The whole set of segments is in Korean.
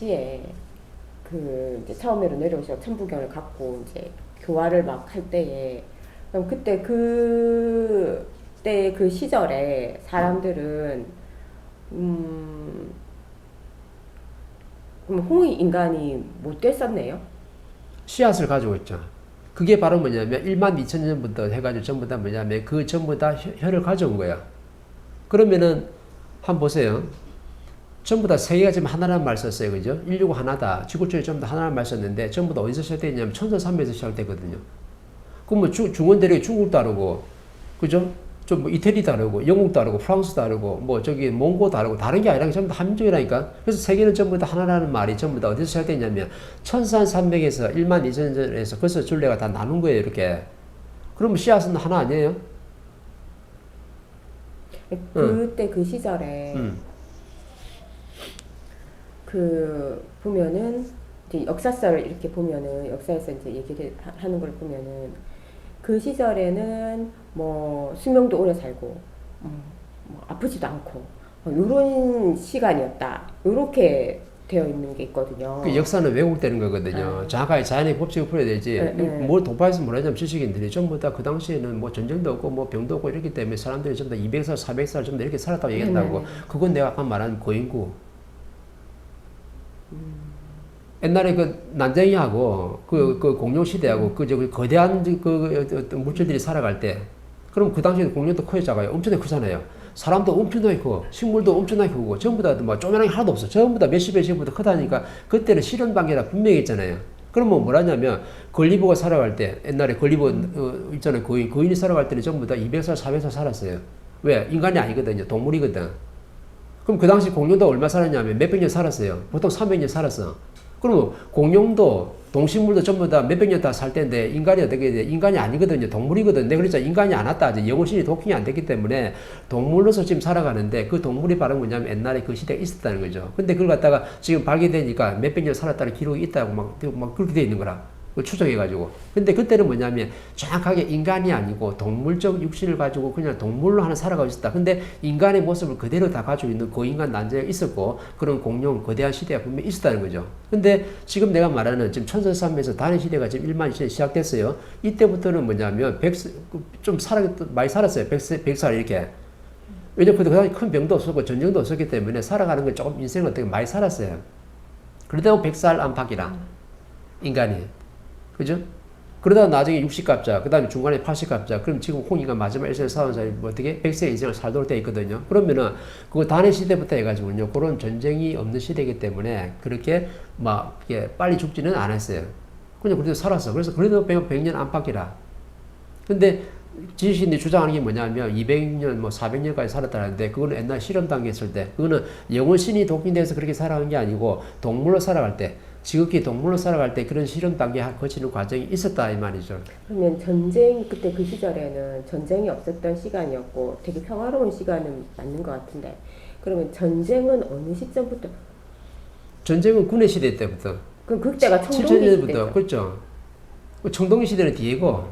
당시에 그 이제 처음으로 내려오셔 천부경을 갖고 이제 교화를 막 할 때에 그럼 그때 그 시절에 사람들은 그럼 홍의 인간이 못 됐었네요. 씨앗을 가지고 있죠. 그게 바로 뭐냐면 1만 2천 년부터 해가지고 전부 다 뭐냐면 그 전부 다 혀를 가져온 거야. 그러면은 한번 보세요. 전부 다 세계가 지금 하나라는 말 썼어요. 그죠? 인류가 하나다. 지구촌이 전부 다 하나라는 말 썼는데 전부 다 어디서 시작되냐면 천서산맥에서 시작되거든요. 그럼 뭐 중원 대륙 중국 다르고, 그죠? 좀 뭐 이태리 다르고, 영국 다르고, 프랑스 다르고, 뭐 저기 몽고 다르고, 다른 게 아니라 전부 다 한민족이라니까. 그래서 세계는 전부 다 하나라는 말이 전부 다 어디서 시작되냐면 천산산맥에서 1만 2천 년에서 그래서 둘레가 다 나눈 거예요. 이렇게. 그러면 씨앗은 하나 아니에요? 그때 그 시절에 그 보면은 이제 역사서를 이렇게 보면은 역사에서 이제 얘기를 하는 걸 보면은 그 시절에는 뭐 수명도 오래 살고 뭐 아프지도 않고 이런 시간이었다. 이렇게 되어 있는 게 있거든요. 그 역사는 왜곡되는 거거든요. 정확하게 자연의 법칙을 풀어야 되지. 뭘 독파해서 뭐라냐면 지식인들이 전부 다 그 당시에는 뭐 전쟁도 없고 뭐 병도 없고 이렇기 때문에 사람들이 전부 다 200살, 400살 전부 다 이렇게 살았다고 얘기한다고. 그건 내가 아까 말한 고인구. 옛날에 그 난쟁이하고 그 공룡시대하고 그 거대한 어떤 물질들이 살아갈 때, 그럼 그 당시에 공룡도 커요, 작아요? 엄청나게 크잖아요. 사람도 엄청나게 크고, 식물도 엄청나게 크고, 전부 다 뭐 쪼매난 게 하나도 없어. 전부 다 몇십 배씩보다 크다니까, 그때는 실현 단계라 분명히 있잖아요. 그러면 뭐라냐면, 걸리버가 살아갈 때, 옛날에 걸리버, 있잖아요. 거인이 살아갈 때는 전부 다 200살, 400살 살았어요. 왜? 인간이 아니거든요. 동물이거든. 그럼 그 당시 공룡도 얼마 살았냐면 몇백 년 살았어요. 보통 300년 살았어. 그럼 공룡도 동식물도 전부 다 몇백 년 다 살 텐데 인간이 어떻게 돼? 인간이 아니거든요. 동물이거든. 내가 그랬잖아. 인간이 안 왔다. 이제 영혼신이 도킹이 안 됐기 때문에 동물로서 지금 살아가는데 그 동물이 바로 뭐냐면 옛날에 그 시대에 있었다는 거죠. 근데 그걸 갖다가 지금 발견되니까 몇백 년 살았다는 기록이 있다고 막 그렇게 돼 있는 거라. 추정해가지고. 근데 그때는 뭐냐면 정확하게 인간이 아니고 동물적 육신을 가지고 그냥 동물로 하나 살아가고 있었다. 근데 인간의 모습을 그대로 다 가지고 있는 고인간 난자가 있었고 그런 공룡 거대한 시대가 분명히 있었다는 거죠. 근데 지금 내가 말하는 지금 천서산맥에서 다른 시대가 지금 1만 2천이 시작됐어요. 이때부터는 뭐냐면 많이 살았어요. 100살 이렇게. 왜냐면 그 당시 큰 병도 없었고 전쟁도 없었기 때문에 살아가는 걸 조금 인생을 어떻게 많이 살았어요. 그러다 100살 안팎이라 인간이. 그죠? 그러다가 나중에 60갑자, 그 다음에 중간에 80갑자, 그럼 지금 홍이가 마지막 1세를 사는 사람이 뭐 어떻게 100세 인생을 살도록 되어 있거든요. 그러면은, 그거 단의 시대부터 해가지고요, 그런 전쟁이 없는 시대이기 때문에 그렇게 막, 빨리 죽지는 않았어요. 그냥 그래도 살았어. 그래서 그래도 100년 안팎이라. 근데 지식인들이 주장하는 게 뭐냐면 200년, 뭐 400년까지 살았다는데 그거는 옛날 실험 단계에 있을 때, 그거는 영혼신이 독인돼서 그렇게 살아간 게 아니고 동물로 살아갈 때, 지극히 동물로 살아갈 때 그런 실험 단계 거치는 과정이 있었다 이 말이죠. 그러면 그때 그 시절에는 전쟁이 없었던 시간이었고 되게 평화로운 시간은 맞는 것 같은데 그러면 전쟁은 어느 시점부터? 전쟁은 군의 시대 때부터. 그럼 그때가 청동기 7천년부터 시대죠? 그렇죠. 청동기 시대는 뒤에고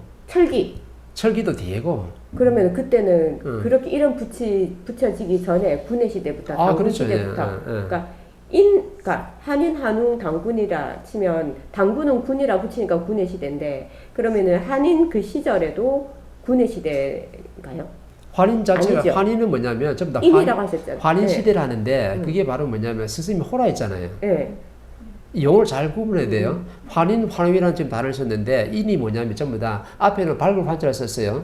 철기도 뒤에고. 그러면 그때는 그렇게 이름 붙여지기 전에 군의 시대부터 당군 그렇죠. 시대부터 예. 그러니까 한인 한웅 당군이라 치면 당군은 군이라 붙이니까 군의 시대인데 그러면은 한인 그 시절에도 군의 시대인가요? 환인 자체가 아니죠. 환인은 뭐냐면 전부 다 인이라고 하셨잖아요. 환인 네. 시대라는데 그게 바로 뭐냐면 스승님이 호라 했잖아요. 네. 이 용어를 잘 구분해야 돼요. 환인, 환웅이라는 지금 단어를 썼는데 인이 뭐냐면 전부 다 앞에는 발굴 환자를 썼어요.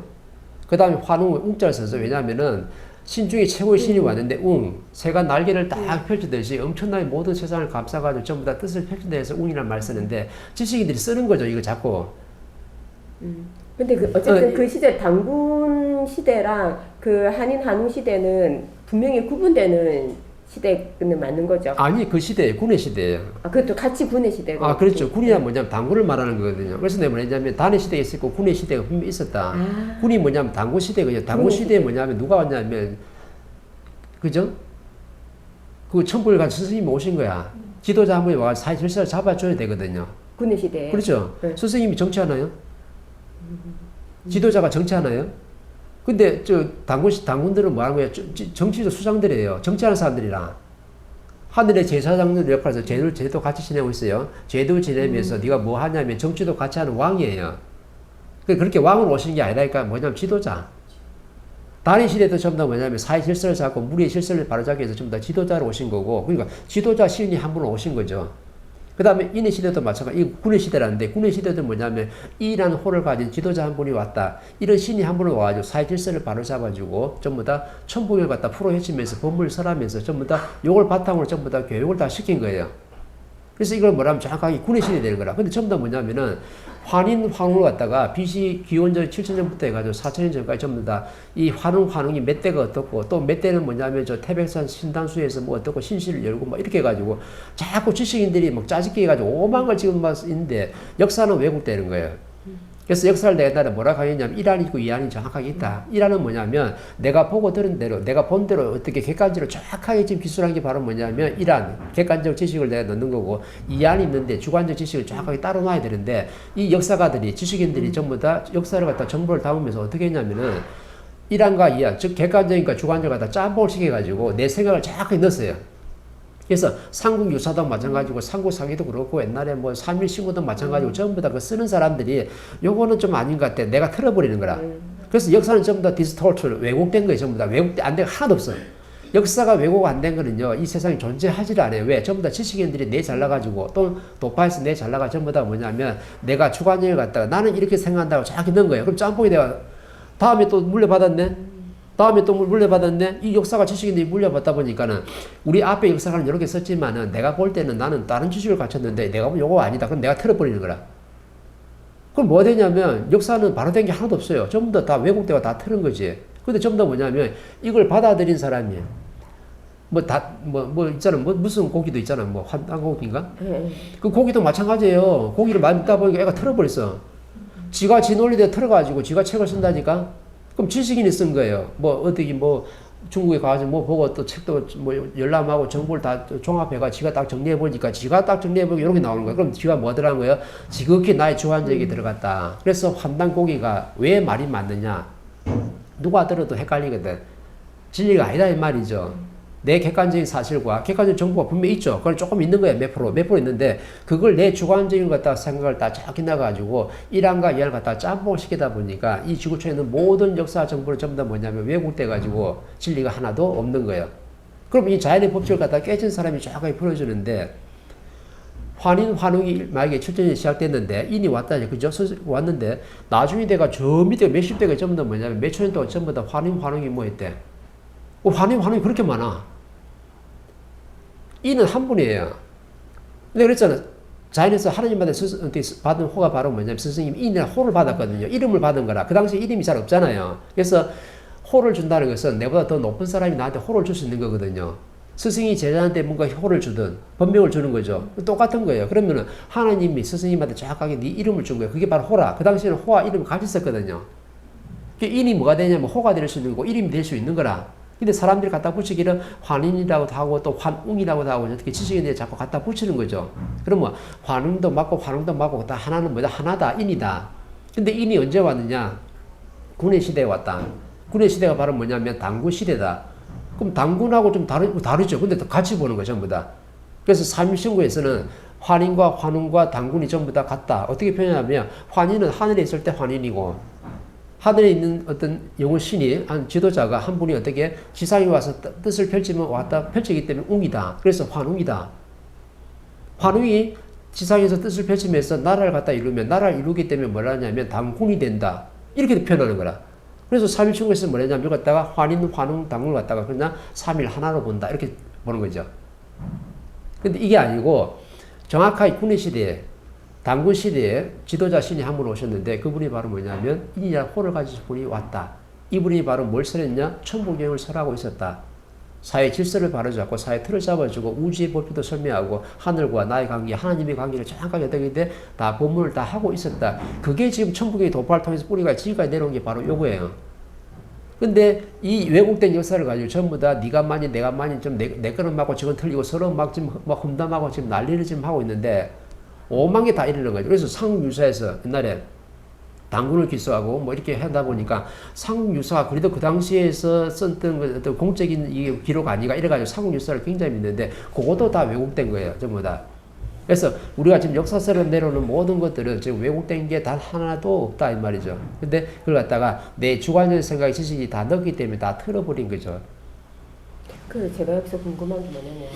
그 다음에 환웅, 웅자를 썼어요. 왜냐하면은 신 중에 최고의 신이 왔는데 새가 날개를 딱 펼치듯이 엄청나게 모든 세상을 감싸가지고 전부 다 뜻을 펼친다 해서 웅이라는 말 쓰는데 지식인들이 쓰는 거죠. 이거 자꾸. 근데 어쨌든 그 시대 당군 시대랑 그 한인 한웅 시대는 분명히 구분되는 시대는 맞는 거죠. 아니 그 시대에 군의 시대예요. 그것도 같이 군의 시대고. 그렇죠. 군이야 뭐냐면 당군을 말하는 거거든요. 그래서 내가 뭐냐면 단의 시대가 있었고 군의 시대가 분명히 있었다. 군이 뭐냐면 당군 시대거든요. 당군 시대에 뭐냐면 누가 왔냐면 그죠? 그 천부를 간 스승님이 오신 거야. 지도자 한 분이 와서 사회 질서를 잡아줘야 되거든요. 군의 시대에. 그렇죠. 네. 스승님이 정치하나요? 지도자가 정치하나요? 근데 당군들은 뭐 하는 거예요? 정치적 수장들이에요. 정치하는 사람들이라. 하늘의 제사장들 역할에서 제도 같이 지내고 있어요. 제도 지내면서 네가 뭐 하냐면 정치도 같이 하는 왕이에요. 그렇게 왕으로 오신 게 아니라니까 뭐냐면 지도자. 다른 시대도 전부 다 뭐냐면 사회 질서를 잡고 무리의 질서를 바로잡기 위해서 전부 다 지도자로 오신 거고, 그러니까 지도자 신이 한 분 오신 거죠. 그 다음에 인의 시대도 마찬가지. 이 군의 시대라는데, 군의 시대도 뭐냐면 이라는 호를 가진 지도자 한 분이 왔다. 이런 신이 한 분이 와가지고 사회 질서를 바로잡아주고 전부 다 천복을 갖다 풀어헤치면서 법문을 설하면서 전부 다 요걸 바탕으로 전부 다 교육을 다 시킨 거예요. 그래서 이걸 뭐라면 정확하게 군의 신이 되는 거라. 근데 전부 다 뭐냐면은 환인 환웅을 갖다가 BC 기원전 7000년부터 해가지고 4000년 전까지 전부 다 이 환웅이 몇 대가 어떻고 또 몇 대는 뭐냐면 저 태백산 신당수에서 뭐 어떻고 신실을 열고 막 이렇게 해가지고 자꾸 지식인들이 막 짜집기 해가지고 오만 걸 지금 막 있는데 역사는 왜곡되는 거예요. 그래서 역사를 내가 옛날에 뭐라고 하겠냐면 1안이 있고 2안이 정확하게 있다. 1안은 뭐냐면 내가 보고 들은 대로 내가 본 대로 어떻게 객관적으로 정확하게 지금 기술한 게 바로 뭐냐면 1안 객관적 지식을 내가 넣는 거고, 2안이 있는데 주관적 지식을 정확하게 따로 놔야 되는데 이 역사가들이 지식인들이 전부 다 역사를 갖다 정보를 담으면서 어떻게 했냐면은 1안과 2안 즉 객관적인과 주관적을 갖다 짬뽕을 시켜가지고 내 생각을 정확하게 넣었어요. 그래서 삼국 유사도 마찬가지고 삼국 사기도 그렇고 옛날에 뭐 삼일 신고도 마찬가지고 전부 다 그 쓰는 사람들이 요거는 좀 아닌 것 같아. 내가 틀어버리는 거라. 그래서 역사는 전부 다 디스토트 왜곡된 거예요. 전부 다 왜곡 안 된 거 하나도 없어요. 역사가 왜곡 안 된 거는요 이 세상에 존재하지를 않아요. 왜? 전부 다 지식인들이 내 잘나가지고 또 도파에서 내 잘나가 전부 다 뭐냐면 내가 주관적을 갖다가 나는 이렇게 생각한다고 정확히 넣은 거예요. 그럼 짬뽕이 내가 다음에 또 물려받았네. 다음에 또 물려받았네. 이 역사가 지식인들이 물려받다 보니까는 우리 앞에 역사가는 여러 개 썼지만은 내가 볼 때는 나는 다른 지식을 갖췄는데 내가 보면 요거 아니다. 그럼 내가 틀어버리는 거라. 그럼 뭐 되냐면 역사는 바로 된 게 하나도 없어요. 전부 다 왜곡되고 다 틀은 거지. 근데 전부 다 뭐냐면 이걸 받아들인 사람이 있잖아. 무슨 고기도 있잖아. 뭐 환단고기인가? 그 고기도 마찬가지예요. 고기를 많이 먹다 보니까 애가 틀어버렸어. 지가 지 논리대로 틀어가지고 지가 책을 쓴다니까? 그럼 지식인이 쓴 거예요. 뭐 어떻게 뭐 중국에 가서 뭐 보고 또 책도 뭐 열람하고 정보를 다 종합해가 지가 딱 정리해 보니까 지가 딱 정리해 보니까 이렇게 나오는 거예요. 그럼 지가 뭐 들어간 거예요? 지극히 나의 주관적이 들어갔다. 그래서 환단고기가 왜 말이 맞느냐? 누가 들어도 헷갈리거든. 진리가 아니다 이 말이죠. 내 객관적인 사실과 객관적인 정보가 분명히 있죠. 그건 조금 있는 거예요. 몇 프로 있는데 그걸 내 주관적인 것 갖다 생각을 다 쫙 나가지고 1안과 2안을 갖다 짬뽕을 시키다 보니까 이 지구촌에 있는 모든 역사 정보를 전부 다 뭐냐면 왜곡돼 가지고 진리가 하나도 없는 거예요. 그럼 이 자연의 법칙을 갖다 깨진 사람이 정확하게 풀어주는데 환인 환웅이 만약에 출전이 시작됐는데 인이 왔다 그죠? 왔는데 나중에 내가 저 밑에 몇십 대가 전부 다 뭐냐면 몇 천 년 동안 전부 다 환웅이 뭐 했대? 환웅이 그렇게 많아. 이는 한 분이에요. 근데 그랬잖아. 자연에서 하나님한테 받은 호가 바로 뭐냐면 스승님 인이나 호를 받았거든요. 이름을 받은 거라. 그 당시에 이름이 잘 없잖아요. 그래서 호를 준다는 것은 내보다 더 높은 사람이 나한테 호를 줄 수 있는 거거든요. 스승이 제자한테 뭔가 호를 주든 법명을 주는 거죠. 똑같은 거예요. 그러면은 하나님이 스승님한테 정확하게 네 이름을 준 거예요. 그게 바로 호라. 그 당시에는 호와 이름을 같이 썼거든요. 인이 뭐가 되냐면 호가 될 수 있는 거고 이름이 될 수 있는 거라. 근데 사람들이 갖다 붙이기를 환인이라고도 하고 또 환웅이라고도 하고 어떻게 지식인들이 자꾸 갖다 붙이는 거죠. 그러면 환웅도 맞고 환웅도 맞고 다 하나는 뭐다? 하나다. 인이다. 근데 인이 언제 왔느냐? 군의 시대에 왔다. 군의 시대가 바로 뭐냐면 당군 시대다. 그럼 당군하고 좀 다르죠. 근데 같이 보는 거죠. 전부 다. 그래서 삼일신구에서는 환인과 환웅과 당군이 전부 다 같다. 어떻게 표현하면 환인은 하늘에 있을 때 환인이고 하늘에 있는 어떤 영혼 신이 한 지도자가 한 분이 어떻게 지상에 와서 뜻을 펼치면 왔다 펼치기 때문에 웅이다. 그래서 환웅이다. 환웅이 지상에서 뜻을 펼치면서 나라를 갖다 이루면 나라를 이루기 때문에 뭐라 하냐면 당군이 된다. 이렇게 표현하는 거라. 그래서 삼일충에서 뭐냐면 이걸 갖다가 환인, 환웅, 당군을 갖다가 그냥 삼일 하나로 본다. 이렇게 보는 거죠. 근데 이게 아니고 정확하게 군의 시대에 당군 시대에 지도자 신이 한 분 오셨는데 그분이 바로 뭐냐면 인이라 호를 가지신 분이 왔다. 이분이 바로 뭘 설했냐? 천부경을 설하고 있었다. 사회 질서를 바로잡고 사회 틀을 잡아주고 우주의 법칙도 설명하고 하늘과 나의 관계, 하나님의 관계를 정확하게 어떻게 돼? 다 법문을 다 하고 있었다. 그게 지금 천부경의 도파를 통해서 뿌리가 지금까지 내려온 게 바로 요거예요. 근데 이 왜곡된 역사를 가지고 전부 다 네가 많이 내가 많이 좀 내 거는 맞고 저건 틀리고 서로 막 지금 막 험담하고 지금 난리를 지금 하고 있는데 오만 개 다 이러는 거죠. 그래서 상유사에서 옛날에 당군을 기소하고 뭐 이렇게 하다 보니까 삼국유사가 그래도 그 당시에서 썼던 그 어떤 공적인 이 기록 아니가 이래가지고 삼국유사를 굉장히 믿는데 그것도 다 왜곡된 거예요. 전부 다. 그래서 우리가 지금 역사서를 내려오는 모든 것들은 지금 왜곡된 게 단 하나도 없다 이 말이죠. 근데 그걸 갖다가 내 주관적 생각의 지식이 다 넣기 때문에 다 틀어버린 거죠. 그 제가 여기서 궁금한 게 뭐냐면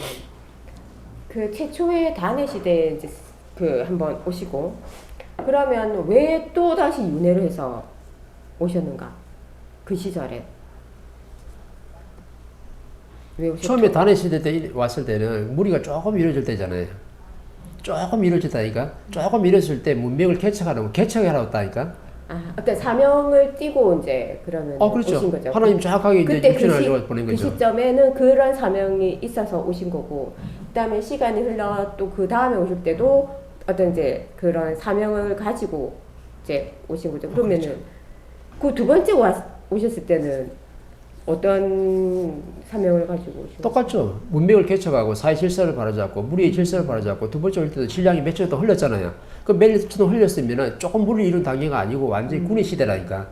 그 최초의 단해 시대에 이제 그 한번 오시고 그러면 왜 또 다시 윤회를 해서 오셨는가? 그 시절에 왜 오셨죠? 처음에 단해 시대 때 왔을 때는 무리가 조금 이루어질 때잖아요. 조금 이루어졌다니까. 조금 이루어질 때 문명을 개척하라고 했다니까. 아, 어떤 사명을 띠고 이제 그러면 그렇죠. 오신 거죠. 하나님 정확하게 이제 그때 육신을 보낸 그 거죠. 시점에는 그런 사명이 있어서 오신 거고, 그다음에 시간이 흘러 또 그 다음에 오실 때도 어떤 이제 그런 사명을 가지고 이제 오신 거죠. 그러면은 그 두 번째 오셨을 때는 어떤 사명을 가지고 오신 거죠? 똑같죠. 문명을 개척하고 사회 질서를 바로잡고 무리의 질서를 바로잡고 두 번째 올 때도 신량이 몇 초 더 흘렸잖아요. 그 몇 초 더 흘렸으면은 조금 무리를 이룬 단계가 아니고 완전히 군의 시대라니까.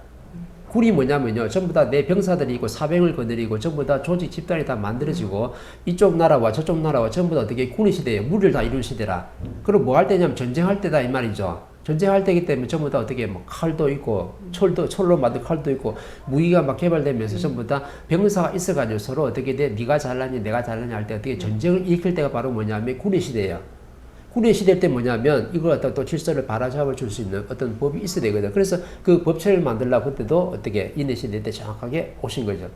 군이 뭐냐면요. 전부 다 내 병사들이 있고 사병을 거느리고 전부 다 조직 집단이 다 만들어지고 이쪽 나라와 저쪽 나라와 전부 다 어떻게 군의 시대예요. 무리를 다 이룬 시대라. 그럼 뭐 할 때냐면 전쟁할 때다 이 말이죠. 전쟁할 때이기 때문에 전부 다 어떻게 뭐 칼도 있고 철로 만든 칼도 있고 무기가 막 개발되면서 전부 다 병사가 있어가지고 서로 어떻게 돼 네가 잘나니 내가 잘나니 할 때 어떻게 전쟁을 일으킬 때가 바로 뭐냐면 군의 시대예요. 군의 시대 때 뭐냐면 이걸 갖다 또 질서를 바로잡아 줄 수 있는 어떤 법이 있어야 되거든. 그래서 그 법체를 만들려고 그때도 어떻게 인해 시대 때 정확하게 오신 거죠.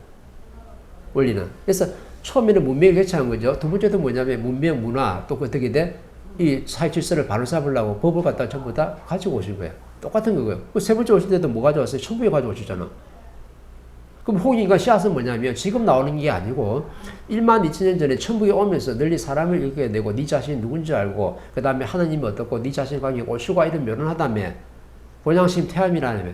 원리는. 그래서 처음에는 문명을 개척한 거죠. 두 번째도 뭐냐면 문명 문화 또 어떻게 돼? 이 사회 질서를 바로잡으려고 법을 갖다 전부 다 가지고 오신 거예요. 똑같은 거고요. 그 세 번째 오실 때도 뭐 가져왔어요? 천부에 가져오시잖아. 그럼 홍익인간 씨앗은 뭐냐면 지금 나오는 게 아니고 12,000년 전에 천부에 오면서 널리 사람을 일으켜야 되고 네 자신이 누군지 알고 그 다음에 하나님이 어떻고 네 자신의 관계 올실과 이런 묘론하다며 본향심 태함이라며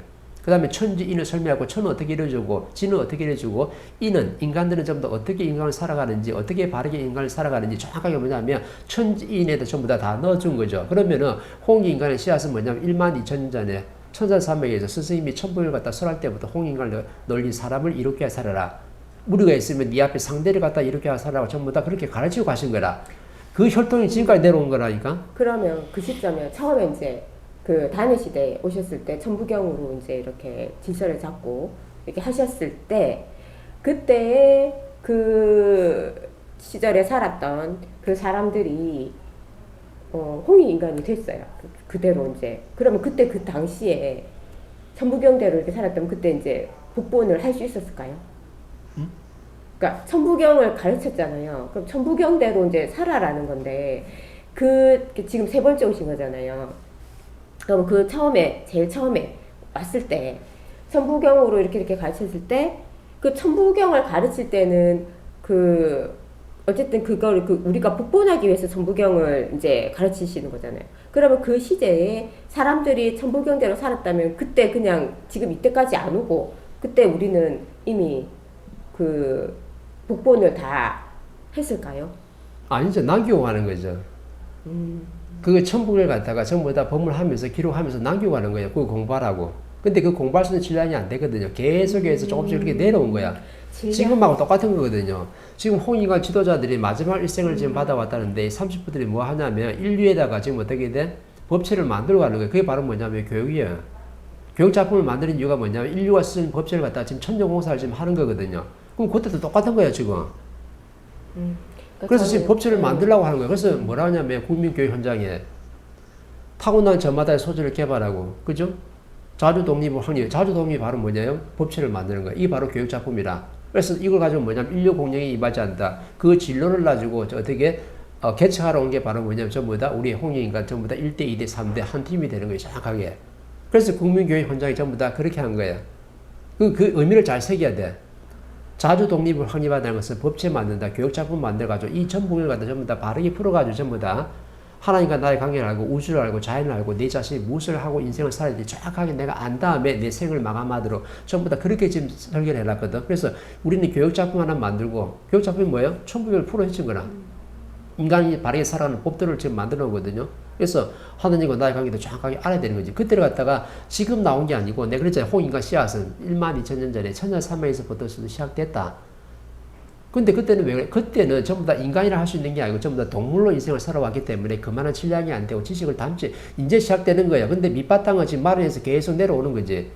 그 다음에 천지 인을 설명하고 천은 어떻게 이루어지고 지는 어떻게 이루어지고 이는 인간들은 전부 다 어떻게 인간을 살아가는지 어떻게 바르게 인간을 살아가는지 정확하게 뭐냐면 천지인에도 전부 다 넣어준 거죠. 그러면은 홍익인간의 씨앗은 뭐냐면 12,000년 전에 천산산맥에서 스승님이 천부를 갖다 설할 때부터 홍익인간을 널리 사람을 이롭게 살아라. 무리가 있으면 네 앞에 상대를 갖다 이롭게 살아라고 전부 다 그렇게 가르치고 가신 거라. 그 혈통이 지금까지 내려온 거라니까. 그러면 그 시점에 처음에 이제 그 단해 시대에 오셨을 때 천부경으로 이제 이렇게 질서를 잡고 이렇게 하셨을 때 그때의 그 시절에 살았던 그 사람들이 홍익인간이 됐어요. 그대로 이제 그러면 그때 그 당시에 천부경대로 이렇게 살았다면 그때 이제 복본을 할 수 있었을까요? 그러니까 천부경을 가르쳤잖아요. 그럼 천부경대로 이제 살아라는 건데 그 지금 세 번째 오신 거잖아요. 그럼 그 제일 처음에 왔을 때 천부경으로 이렇게 가르쳤을 때 그 천부경을 가르칠 때는 그 어쨌든 그걸 우리가 복본하기 위해서 천부경을 이제 가르치시는 거잖아요. 그러면 그 시대에 사람들이 천부경대로 살았다면 그때 그냥 지금 이때까지 안 오고 그때 우리는 이미 그 복본을 다 했을까요? 아니죠. 남기고 가는 거죠. 그 천부를 갖다가 전부 다 법문하면서 기록하면서 남기고 가는 거예요. 그거 공부하라고. 근데 그 공부할 수 있는 질량이 안 되거든요. 계속해서 조금씩 이렇게 내려온 거야. 지금하고 똑같은 거거든요. 지금 홍익인간 지도자들이 마지막 일생을 지금 받아왔다는데 30부들이 뭐 하냐면 인류에다가 지금 어떻게 돼? 법체를 만들어 가는 거예요. 그게 바로 뭐냐면 교육이에요. 교육 작품을 만드는 이유가 뭐냐면 인류가 쓴 법체를 갖다가 지금 천정공사를 지금 하는 거거든요. 그럼 그때도 똑같은 거예요, 지금. 그래서 지금 법체를 만들려고 하는 거예요. 그래서 뭐라 하냐면 국민교육 현장에 타고난 저마다의 소질을 개발하고, 그죠? 자주독립을 확립. 자주독립이 바로 뭐냐요? 법체를 만드는 거예요. 이게 바로 교육 작품이라. 그래서 이걸 가지고 뭐냐면 인류 공영에 임하지 않다. 그 진로를 가지고 어떻게 개척하러 온 게 바로 뭐냐면 전부 다 우리 홍익인간 전부 다 1대, 2대, 3대 한 팀이 되는 거예요. 정확하게. 그래서 국민교육 현장이 전부 다 그렇게 한 거예요. 그 의미를 잘 새겨야 돼. 자주 독립을 확립한다는 것은 법체 만든다, 교육작품 만들어가지고 이 전부를 갖다 전부 다 바르게 풀어가지고 전부 다 하나님과 나의 관계를 알고 우주를 알고 자연을 알고 내 자신이 무엇을 하고 인생을 살아야 될지 정확하게 내가 안 다음에 내 생을 마감하도록 전부 다 그렇게 지금 설계를 해놨거든. 그래서 우리는 교육작품 하나 만들고 교육작품이 뭐예요? 천부경을 풀어헤친 거라. 인간이 바르게 살아가는 법들을 지금 만들어 놓거든요. 그래서 하느님과 나의 관계도 정확하게 알아야 되는 거지. 그때를 갖다가 지금 나온 게 아니고 내가 그랬잖아요. 홍인과 씨앗은 12000년 전에 천년사마에서부터 시작됐다. 근데 그때는 왜 그래? 그때는 전부 다 인간이라 할 수 있는 게 아니고 전부 다 동물로 인생을 살아왔기 때문에 그만한 질량이 안 되고 지식을 담지 이제 시작되는 거야. 근데 밑바탕은 지금 마련해서 계속 내려오는 거지.